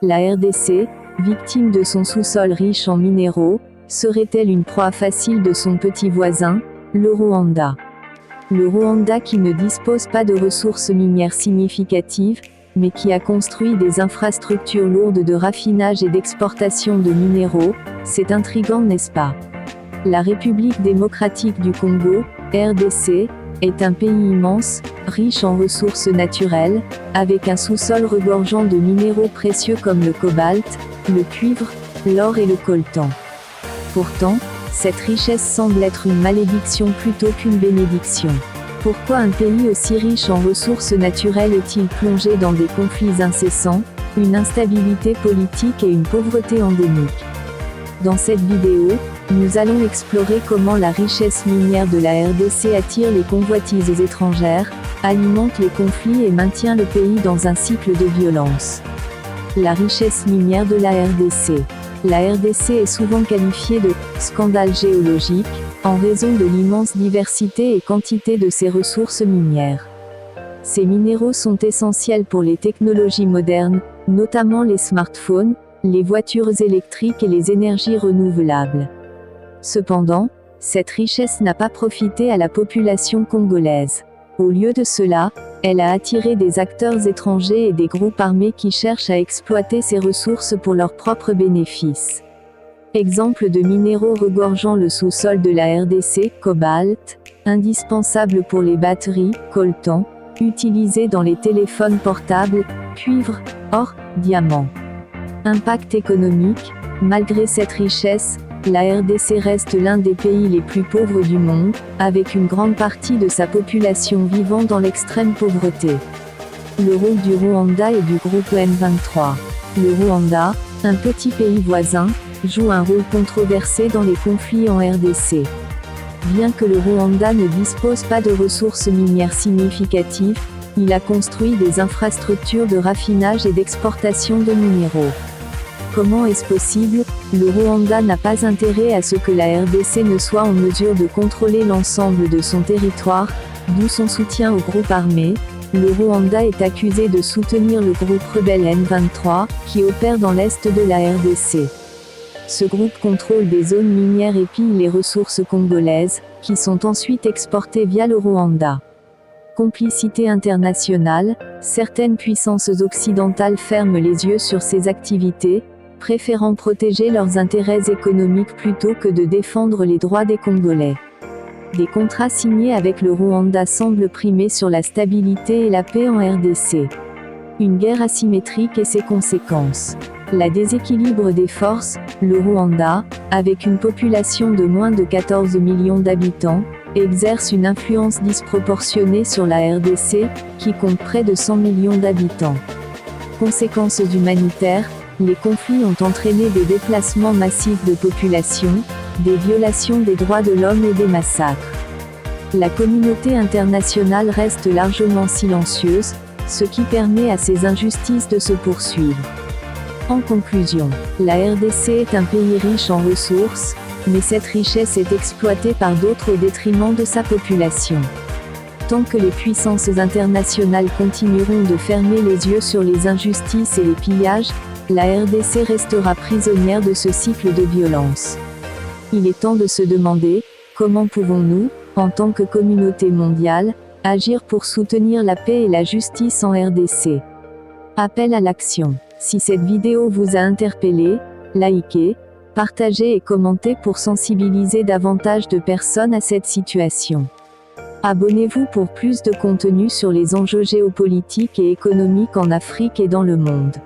La RDC, victime de son sous-sol riche en minéraux, serait-elle une proie facile de son petit voisin, le Rwanda? Le Rwanda qui ne dispose pas de ressources minières significatives, mais qui a construit des infrastructures lourdes de raffinage et d'exportation de minéraux, c'est intriguant, n'est-ce pas? La République démocratique du Congo, RDC, est un pays immense, riche en ressources naturelles, avec un sous-sol regorgeant de minéraux précieux comme le cobalt, le cuivre, l'or et le coltan. Pourtant, cette richesse semble être une malédiction plutôt qu'une bénédiction. Pourquoi un pays aussi riche en ressources naturelles est-il plongé dans des conflits incessants, une instabilité politique et une pauvreté endémique? Dans cette vidéo, nous allons explorer comment la richesse minière de la RDC attire les convoitises étrangères, alimente les conflits et maintient le pays dans un cycle de violence. La richesse minière de la RDC. La RDC est souvent qualifiée de « scandale géologique » en raison de l'immense diversité et quantité de ses ressources minières. Ces minéraux sont essentiels pour les technologies modernes, notamment les smartphones, les voitures électriques et les énergies renouvelables. Cependant, cette richesse n'a pas profité à la population congolaise. Au lieu de cela, elle a attiré des acteurs étrangers et des groupes armés qui cherchent à exploiter ces ressources pour leurs propres bénéfices. Exemple de minéraux regorgeant le sous-sol de la RDC, cobalt, indispensable pour les batteries, coltan, utilisé dans les téléphones portables, cuivre, or, diamant. Impact économique. Malgré cette richesse, la RDC reste l'un des pays les plus pauvres du monde, avec une grande partie de sa population vivant dans l'extrême pauvreté. Le rôle du Rwanda et du groupe M23. Le Rwanda, un petit pays voisin, joue un rôle controversé dans les conflits en RDC. Bien que le Rwanda ne dispose pas de ressources minières significatives, il a construit des infrastructures de raffinage et d'exportation de minéraux. Comment est-ce possible? Le Rwanda n'a pas intérêt à ce que la RDC ne soit en mesure de contrôler l'ensemble de son territoire, d'où son soutien au groupe armé. Le Rwanda est accusé de soutenir le groupe rebelle M23, qui opère dans l'est de la RDC. Ce groupe contrôle des zones minières et pille les ressources congolaises, qui sont ensuite exportées via le Rwanda. Complicité internationale. Certaines puissances occidentales ferment les yeux sur ces activités, préférant protéger leurs intérêts économiques plutôt que de défendre les droits des Congolais. Des contrats signés avec le Rwanda semblent primer sur la stabilité et la paix en RDC. Une guerre asymétrique et ses conséquences. La déséquilibre des forces. Le Rwanda, avec une population de moins de 14 millions d'habitants, exerce une influence disproportionnée sur la RDC, qui compte près de 100 millions d'habitants. Conséquences humanitaires. Les conflits ont entraîné des déplacements massifs de population, des violations des droits de l'homme et des massacres. La communauté internationale reste largement silencieuse, ce qui permet à ces injustices de se poursuivre. En conclusion, la RDC est un pays riche en ressources, mais cette richesse est exploitée par d'autres au détriment de sa population. Tant que les puissances internationales continueront de fermer les yeux sur les injustices et les pillages, la RDC restera prisonnière de ce cycle de violence. Il est temps de se demander, comment pouvons-nous, en tant que communauté mondiale, agir pour soutenir la paix et la justice en RDC? Appel à l'action. Si cette vidéo vous a interpellé, likez, partagez et commentez pour sensibiliser davantage de personnes à cette situation. Abonnez-vous pour plus de contenu sur les enjeux géopolitiques et économiques en Afrique et dans le monde.